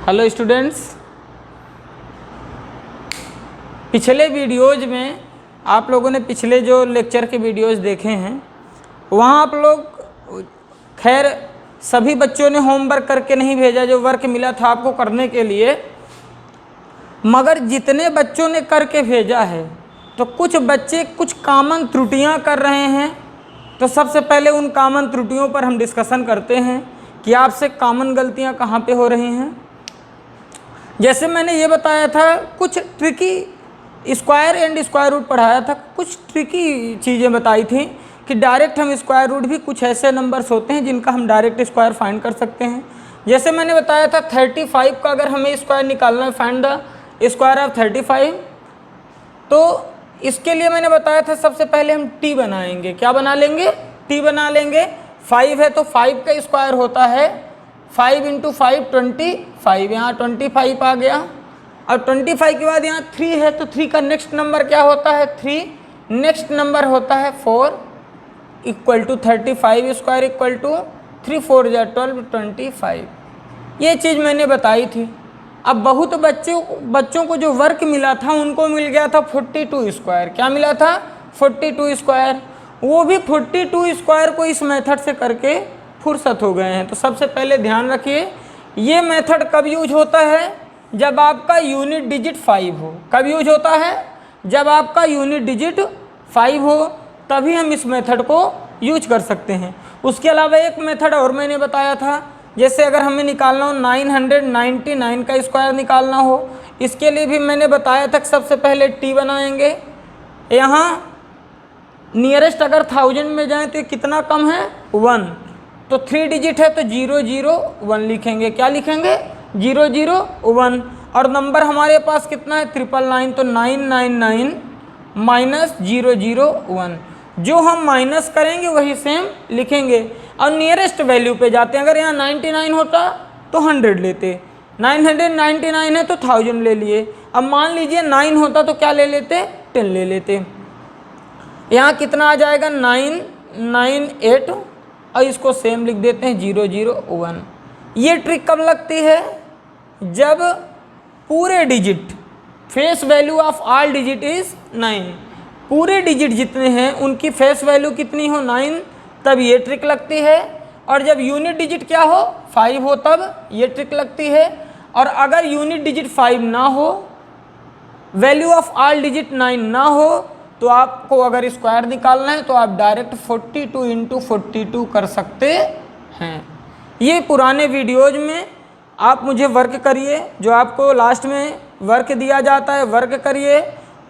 Hello students, पिछले videos में आप लोगों ने पिछले जो लेक्चर के वीडियोज़ देखे हैं वहाँ आप लोग खैर सभी बच्चों ने होमवर्क करके नहीं भेजा जो वर्क मिला था आपको करने के लिए, मगर जितने बच्चों ने करके भेजा है तो कुछ बच्चे कुछ कॉमन त्रुटियाँ कर रहे हैं। तो सबसे पहले उन कॉमन त्रुटियों पर हम डिस्कशन करते हैं कि आपसे कॉमन गलतियाँ कहाँ पे हो रही हैं। जैसे मैंने ये बताया था, कुछ tricky square and square root पढ़ाया था, कुछ ट्रिकी चीज़ें बताई थी कि डायरेक्ट हम स्क्वायर रूट भी कुछ ऐसे नंबर्स होते हैं जिनका हम डायरेक्ट स्क्वायर फाइंड कर सकते हैं। जैसे मैंने बताया था 35 का अगर हमें स्क्वायर निकालना है, फाइंड द स्क्वायर ऑफ 35, तो इसके लिए मैंने बताया था सबसे पहले हम टी बनाएंगे। क्या बना लेंगे? टी बना लेंगे। 5 है तो 5 का स्क्वायर होता है 5 × 5 25, यहाँ 25 आ गया। और 25 के बाद यहाँ 3 है तो 3 का नेक्स्ट नंबर क्या होता है? 3। नेक्स्ट नंबर होता है 4 equal to 35 square equal to 3 4 12 25। ये चीज़ मैंने बताई थी। अब बहुत बच्चों को जो वर्क मिला था उनको मिल गया था 42 स्क्वायर। क्या मिला था? 42 स्क्वायर। वो भी 42 स्क्वायर को इस मेथड से करके फुर्सत हो गए हैं। तो सबसे पहले ध्यान रखिए, ये मेथड कब यूज होता है? जब आपका यूनिट डिजिट 5 हो। कब यूज होता है? जब आपका यूनिट डिजिट 5 हो, तभी हम इस मेथड को यूज कर सकते हैं। उसके अलावा एक मेथड और मैंने बताया था, जैसे अगर हमें निकालना हो 999 का स्क्वायर निकालना हो, इसके लिए भी मैंने बताया था कि सबसे पहले टी बनाएंगे। यहाँ नियरेस्ट अगर 1000 में जाएं तो ये कितना कम है? 1। तो 3 डिजिट है तो 001 लिखेंगे। क्या लिखेंगे? 001। और नंबर हमारे पास कितना है? 999, तो 999 माइनस 001। जो हम माइनस करेंगे वही सेम लिखेंगे। और नियरेस्ट वैल्यू पे जाते हैं। अगर यहाँ 99 होता तो 100 लेते, 999 है तो 1000 ले लिए। अब मान लीजिए 9 होता तो क्या ले लेते? 10 ले लेते। यहाँ कितना आ जाएगा? 998, और इसको सेम लिख देते हैं 001। ये ट्रिक कब लगती है? जब पूरे digit, face value of all digit is 9, पूरे डिजिट जितने हैं उनकी फेस वैल्यू कितनी हो? 9, तब ये ट्रिक लगती है। और जब यूनिट डिजिट क्या हो? 5 हो, तब ये ट्रिक लगती है। और अगर यूनिट डिजिट 5 ना हो, वैल्यू ऑफ ऑल डिजिट 9 ना हो, तो आपको अगर स्क्वायर निकालना है तो आप डायरेक्ट 42 × 42 कर सकते हैं। ये पुराने वीडियोज में आप मुझे वर्क करिए, जो आपको लास्ट में वर्क दिया जाता है वर्क करिए।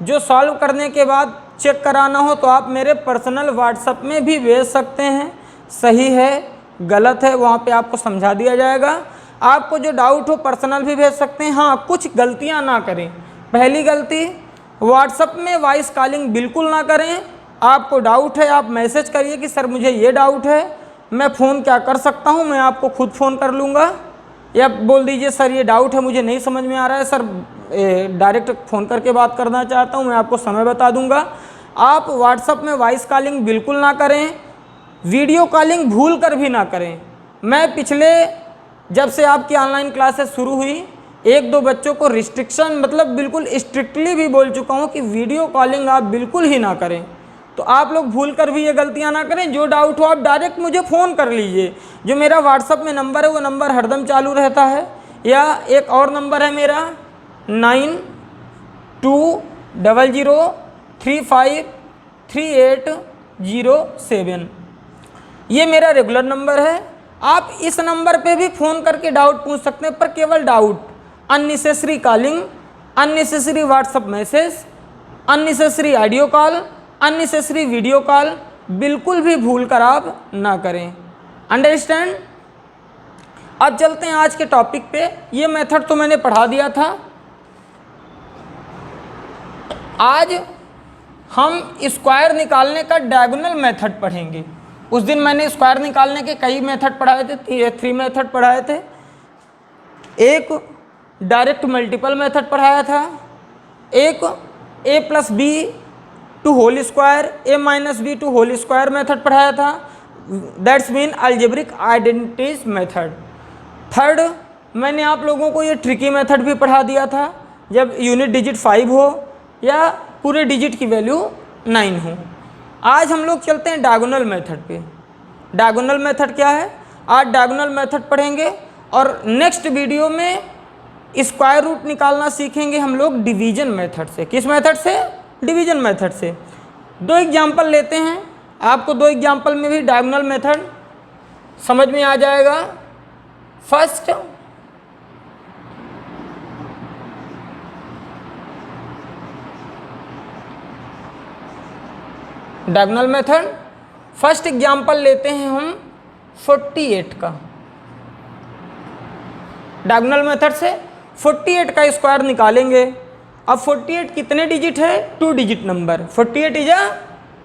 जो सॉल्व करने के बाद चेक कराना हो तो आप मेरे पर्सनल व्हाट्सएप में भी भेज सकते हैं। सही है गलत है वहाँ पे आपको समझा दिया जाएगा। आपको जो डाउट हो पर्सनल भी भेज सकते हैं। हाँ, कुछ गलतियाँ ना करें। पहली गलती, व्हाट्सएप में वॉइस कॉलिंग बिल्कुल ना करें। आपको डाउट है आप मैसेज करिए कि सर मुझे ये डाउट है, मैं फ़ोन क्या कर सकता हूँ, मैं आपको खुद फ़ोन कर लूँगा। या बोल दीजिए सर ये डाउट है, मुझे नहीं समझ में आ रहा है सर, डायरेक्ट फ़ोन करके बात करना चाहता हूँ, मैं आपको समय बता दूँगा। आप व्हाट्सएप में वॉइस कॉलिंग बिल्कुल ना करें। वीडियो कॉलिंग भूल कर भी ना करें। मैं पिछले जब से आपकी ऑनलाइन क्लासेस शुरू हुई, 1-2 बच्चों को रिस्ट्रिक्शन मतलब बिल्कुल स्ट्रिक्टली भी बोल चुका हूँ कि वीडियो कॉलिंग आप बिल्कुल ही ना करें। तो आप लोग भूल कर भी ये गलतियाँ ना करें। जो डाउट हो आप डायरेक्ट मुझे फ़ोन कर लीजिए। जो मेरा व्हाट्सएप में नंबर है वो नंबर हरदम चालू रहता है। या एक और नंबर है मेरा 9200353807। ये मेरा रेगुलर नंबर है। आप इस नंबर पे भी फ़ोन करके डाउट पूछ सकते हैं, पर केवल doubt, unnecessary calling, unnecessary WhatsApp message, unnecessary audio call, unnecessary video call बिल्कुल भी भूल कर आप ना करें। अंडरस्टैंड? अब चलते हैं आज के टॉपिक पे। ये मेथड तो मैंने पढ़ा दिया था। आज हम स्क्वायर निकालने का डायगोनल मेथड पढ़ेंगे। उस दिन मैंने स्क्वायर निकालने के कई मेथड पढ़ाए थे, 3 मेथड पढ़ाए थे। एक डायरेक्ट मल्टीपल मेथड पढ़ाया था, एक a+b² a-b² मेथड पढ़ाया था, that's mean algebraic identities method. Third मैंने आप लोगों को ये ट्रिकी मेथड भी पढ़ा दिया था जब यूनिट डिजिट 5 हो या पूरे डिजिट की वैल्यू 9 हो। आज हम लोग चलते हैं डायगोनल मेथड पे। डायगोनल मेथड क्या है? आज डायगोनल मेथड पढ़ेंगे और नेक्स्ट वीडियो में स्क्वायर रूट निकालना सीखेंगे हम लोग डिवीजन मेथड से। किस मेथड से? डिवीजन मेथड से। दो एग्जाम्पल लेते हैं, आपको दो एग्जाम्पल में भी डायगोनल मेथड समझ में आ जाएगा। First, diagonal method, first example लेते हैं हम 48 का। डायगोनल मेथड से 48 का स्क्वायर निकालेंगे। अब 48 कितने डिजिट है? 2 digit number. 48 is a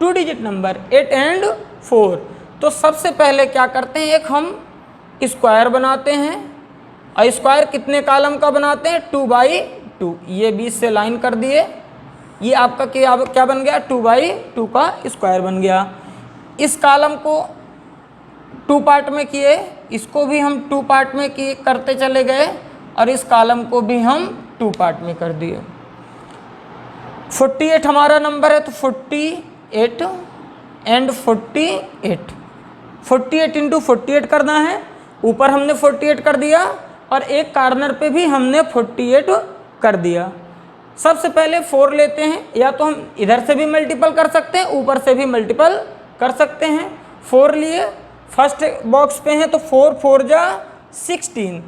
2 digit number, 8 and 4। तो सबसे पहले क्या करते हैं, एक हम स्क्वायर बनाते हैं। और स्क्वायर कितने कॉलम का बनाते हैं? 2 बाई 2। ये बीच से लाइन कर दिए, ये आपका क्या बन गया? 2 बाई 2 का स्क्वायर बन गया। इस कॉलम को 2 पार्ट में किए, इसको भी हम 2 पार्ट में किए करते चले गए और इस कॉलम को भी हम 2 पार्ट में कर दिए। 48 हमारा नंबर है तो 48 एंड 48, 48 इंटू 48 करना है। ऊपर हमने 48 कर दिया और एक कॉर्नर पे भी हमने 48 कर दिया। सबसे पहले 4 लेते हैं, या तो हम इधर से भी मल्टीपल कर सकते हैं, ऊपर से भी मल्टीपल कर सकते हैं। 4 लिए, फर्स्ट बॉक्स पे हैं तो 4 4 जा 16,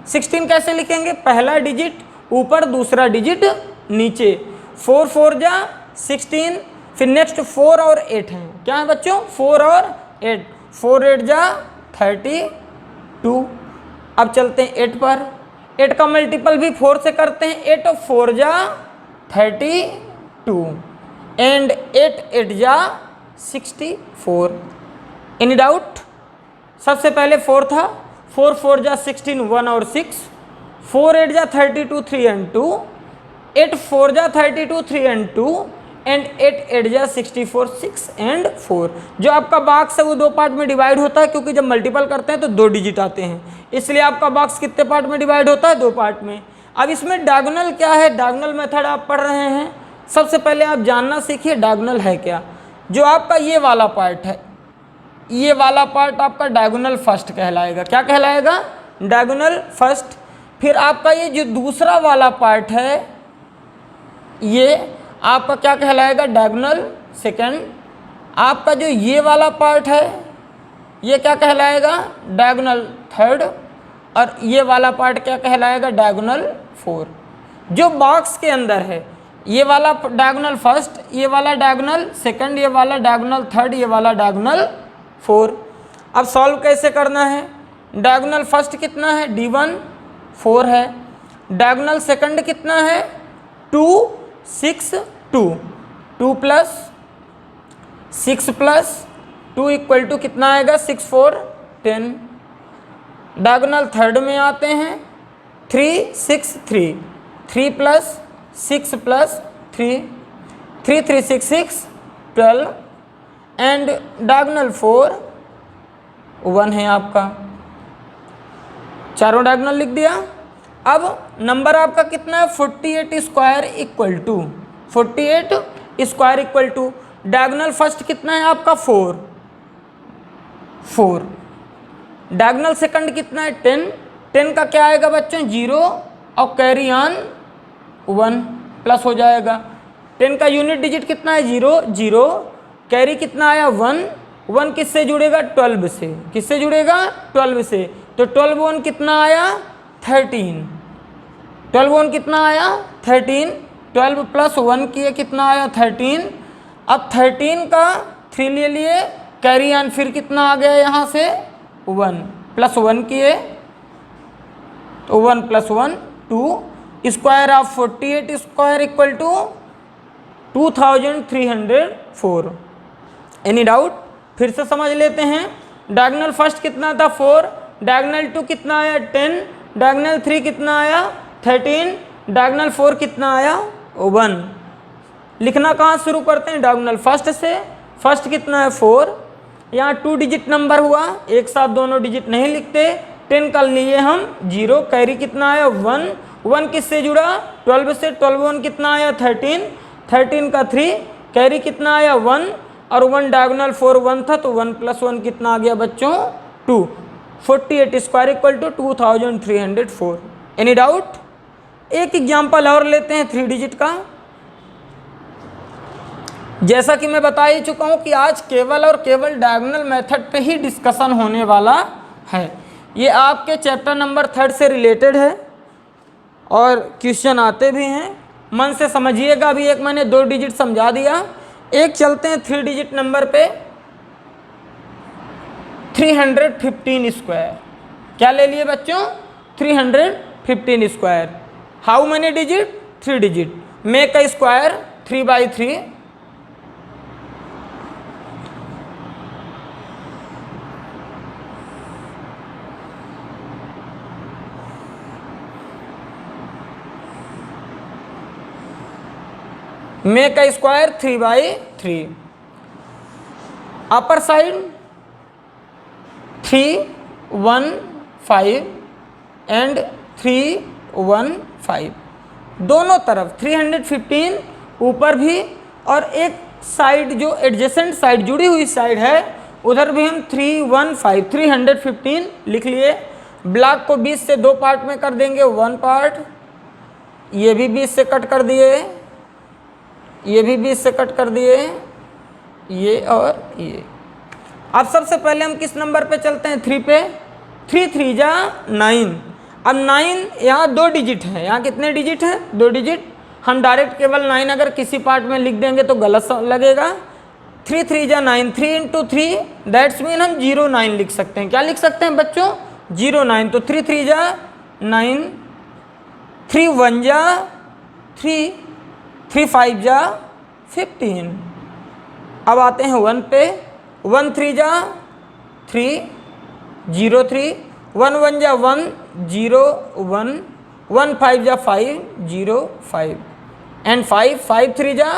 16 कैसे लिखेंगे? पहला डिजिट ऊपर, दूसरा डिजिट नीचे। 4 4 जा 16, फिर नेक्स्ट 4 और 8 हैं। क्या है बच्चों? 4 और 8, 4 8 जा 32। अब चलते हैं 8 पर। 8 का मल्टीपल भी 4 से करते हैं। 8 और 4 जा 32 एंड 8 8 जा 64। Any doubt? सबसे पहले 4 था, 4 4 जा 16, 1 और 6, 4 8 जा 32, 3 एंड 2, 8 4 जा 32, 3 एंड 2 एंड 8 8 जा 64, 6 एंड 4। जो आपका बॉक्स है वो 2 पार्ट में डिवाइड होता है, क्योंकि जब मल्टीपल करते हैं तो 2 डिजिट आते हैं, इसलिए आपका बॉक्स कितने पार्ट में डिवाइड होता है? 2 पार्ट में। अब इसमें डायगोनल क्या है? डायगोनल मेथड आप पढ़ रहे हैं, सबसे पहले आप जानना सीखिए डायगोनल है क्या। जो आपका ये वाला पार्ट है, ये वाला पार्ट आपका डायगोनल फर्स्ट कहलाएगा। क्या कहलाएगा? Diagonal first. फिर आपका ये जो दूसरा वाला पार्ट है, ये आपका क्या कहलाएगा? Diagonal second. आपका जो ये वाला पार्ट है, ये क्या कहलाएगा? Diagonal third. और ये वाला पार्ट क्या कहलाएगा? डायगोनल 4। जो बॉक्स के अंदर है, ये वाला डायगोनल फर्स्ट, ये वाला डायगोनल सेकंड, ये वाला डायगोनल थर्ड, ये वाला डायगोनल 4। अब सॉल्व कैसे करना है? डायगोनल फर्स्ट कितना है? D1 4 है। डायगोनल सेकंड कितना है? 2 6 2, 2 प्लस 6 प्लस 2 इक्वल टू कितना आएगा? 6 4 10। डायगोनल थर्ड में आते हैं, 3 6 3, 3 प्लस 6 प्लस 3, 3 3 6 6 12 एंड डायगोनल 4 1 है आपका। चारों डायगोनल लिख दिया। अब नंबर आपका कितना है? 48 square equal to 48 square equal to diagonal first कितना है आपका? 4 4। डायगोनल सेकंड कितना है? 10 10 का क्या आएगा बच्चों? 0 और कैरी ऑन 1 प्लस हो जाएगा। 10 का यूनिट डिजिट कितना है? 0 0। कैरी कितना आया? 1 1 किससे जुड़ेगा? 12 से। किससे जुड़ेगा? 12 से। तो 12 1 कितना आया? 13। 12 1 कितना आया? 13। 12 प्लस 1 किए कितना आया? 13। अब 13 का 3 ले लिए, कैरी ऑन फिर कितना आ गया यहाँ से? 1 प्लस 1 किए तो 1 plus 1 2। Square of 48 square equal to 2304। Any doubt? फिर से समझ लेते हैं। डायगोनल फर्स्ट कितना था? 4। डायगोनल 2 कितना आया? 10। डायगोनल 3 कितना आया? 13। डायगोनल 4 कितना आया? 1। लिखना कहाँ शुरू करते हैं? डायगोनल फर्स्ट से। फर्स्ट कितना है? 4। यहाँ 2 डिजिट नंबर हुआ, एक साथ दोनों डिजिट नहीं लिखते, 10 कर लिए हम 0, कैरी कितना आया 1, 1 किससे जुड़ा 12 से, 12 1 कितना आया 13, 13 का 3, कैरी कितना आया 1 और 1 डायगोनल 4 1 था तो 1 + 1 कितना आ गया बच्चों 2, 48 square equal to 2304। Any doubt? एक एग्जाम्पल और लेते हैं 3 डिजिट का। जैसा कि मैं बता ही चुका हूं कि आज केवल और केवल डायगोनल मेथड पे ही डिस्कशन होने वाला है। ये आपके चैप्टर नंबर 3 से रिलेटेड है और क्वेश्चन आते भी हैं, मन से समझिएगा। अभी एक मैंने 2 डिजिट समझा दिया, एक चलते हैं 3 डिजिट नंबर पे 315 स्क्वायर। क्या ले लिए बच्चों 315 square. How many digit 3 digit. Make a square 3/3, make a square 3/3। Upper side 3 1 5 and 3 1 5, दोनों तरफ 315 ऊपर भी, और एक साइड जो एडजेसेंट साइड जुड़ी हुई साइड है उधर भी हम 315 315 लिख लिए। ब्लॉक को 20 से 2 पार्ट में कर देंगे, 1 पार्ट, ये भी 20 से कट कर दिए, ये भी 20 से कट कर दिए, ये और ये। अब सबसे पहले हम किस नंबर पे चलते हैं 3 पे, 3 3 जा 9। अब 9 यहाँ 2 डिजिट है, यहाँ कितने डिजिट हैं 2 डिजिट। हम डायरेक्ट केवल 9 अगर किसी पार्ट में लिख देंगे तो गलत लगेगा। 3 3 जा 9, 3 × 3 दैट्स मीन हम 0 9 लिख सकते हैं। क्या लिख सकते हैं बच्चों 0 9। तो 3 3 जा 9, 3 1 जा 3, 3 5 जा 15। अब आते हैं 1 पे, 1 3 जा 3 0 3, 1 1 जा 1 0 1, 1 5 जा 5 0 5 एंड 5 5 3 जा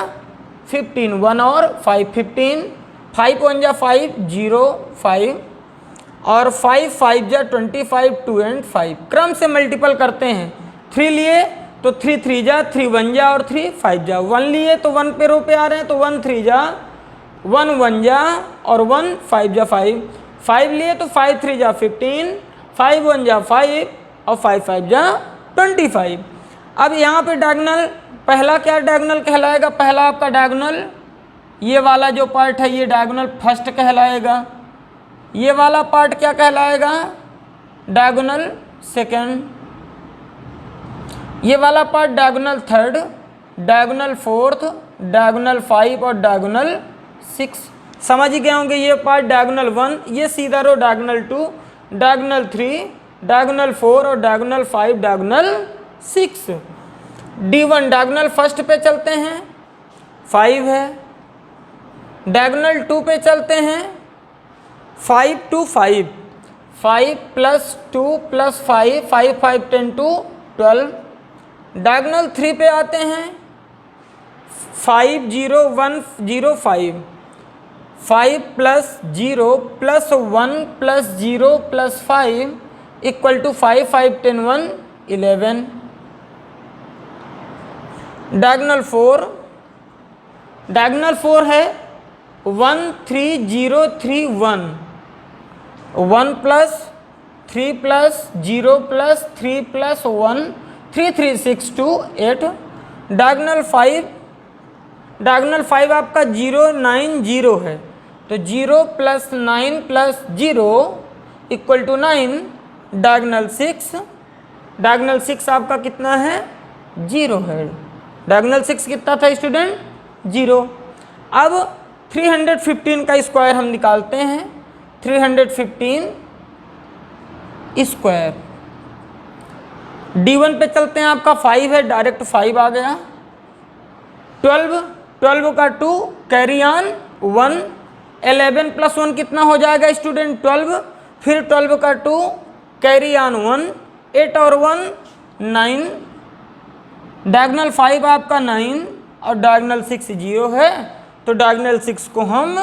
15, 1 और 5 15, 5 1 जा 5 0 5 और 5 5 जा 25 2 एंड 5। क्रम से मल्टीपल करते हैं। 3 लिए तो 3 3 जा 3 1 जा और 3 5 जा। 1 लिए तो 1 पे रो पे आ रहे हैं तो 1 3 जा 1 1 जा और 1 5 जा 5। 5 लिए तो 5 3 जा 15, 5 1 जा 5 और 5 5 जा 25। अब यहाँ पे डायगोनल पहला क्या डायगोनल कहलाएगा, पहला आपका डायगोनल ये वाला जो पार्ट है ये डायगोनल फर्स्ट कहलाएगा। ये वाला पार्ट क्या कहलाएगा डायगोनल सेकंड। ये वाला part diagonal third, diagonal fourth, diagonal 5 और डायगोनल 6। समझ गए होंगे। ये पार्ट डायगोनल 1, ये सीधा रो डायगोनल 2, डायगोनल 3, डायगोनल 4 और diagonal 5 diagonal 6। D1 diagonal first पे चलते हैं 5 है। डायगोनल 2 पे चलते हैं 5 2 5, 5 + 2 + 5, 5 5 10 2 12। डायगोनल 3 पे आते हैं 5 0 1 0 5, 5 + 0 + 1 + 0 + 5 = 5 5 10 1 11। डायगोनल 4, डायगोनल 4 है 1 3 0 3 1, 1 + 3 + 0 + 3 + 1 3 3 6 2 8। डायगोनल 5, डायगोनल 5 आपका 0 9 0 है तो 0 + 9 + 0 = 9। डायगोनल 6, डायगोनल 6 आपका कितना है 0 है। डायगोनल 6 कितना था स्टूडेंट 0। अब 315 का स्क्वायर हम निकालते हैं। 315 स्क्वायर D1 पे चलते हैं, आपका 5 है डायरेक्ट 5 आ गया। 12, 12 का 2 कैरी ऑन 1, 11 + 1 कितना हो जाएगा स्टूडेंट 12, फिर 12 का 2 कैरी ऑन 1, 8 और 1 9। डायगोनल 5 आपका 9 और डायगोनल 6 0 है तो डायगोनल 6 को हम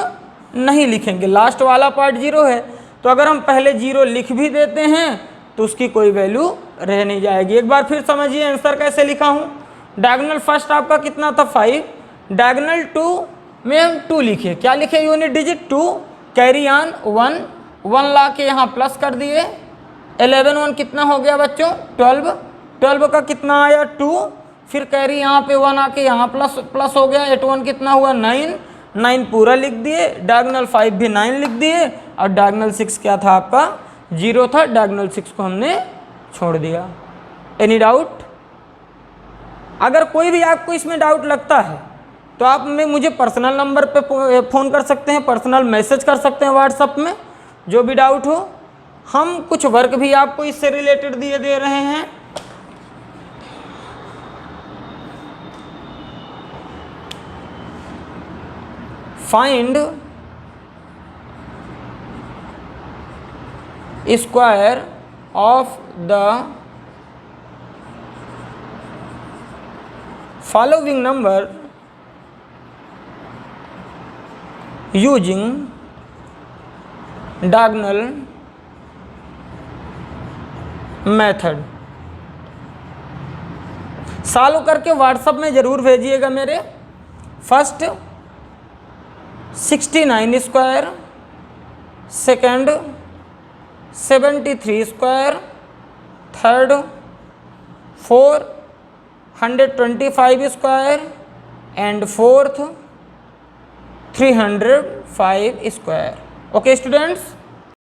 नहीं लिखेंगे, लास्ट वाला पार्ट 0 है। तो अगर हम पहले 0 लिख भी देते हैं तो उसकी कोई वैल्यू रह नहीं जाएगी। एक बार फिर समझिए आंसर कैसे लिखा हूँ। डायगोनल फर्स्ट आपका कितना था 5, डायगोनल 2 में हम 2 लिखे, क्या लिखे यूनिट डिजिट 2, कैरी ऑन 1 ला के यहाँ प्लस कर दिए, 11 1 कितना हो गया बच्चों 12 का कितना आया 2, फिर कैरी यहाँ पे 1 आके यहाँ प्लस हो गया, 8 1 कितना हुआ 9 पूरा लिख दिए, डायगोनल 5 भी 9 लिख दिए, और डायगोनल 6 क्या था आपका 0 था, डायगोनल 6 को हमने छोड़ दिया। Any doubt? अगर कोई भी आपको इसमें डाउट लगता है तो आप मुझे पर्सनल नंबर पे फ़ोन कर सकते हैं, पर्सनल मैसेज कर सकते हैं व्हाट्सएप में, जो भी डाउट हो। हम कुछ वर्क भी आपको इससे रिलेटेड दे रहे हैं। Find square of the following number using diagonal method। Solve करके व्हाट्सएप में ज़रूर भेजिएगा मेरे। First 69 square, second 73 square, third 425 square and fourth 305 square. Okay students.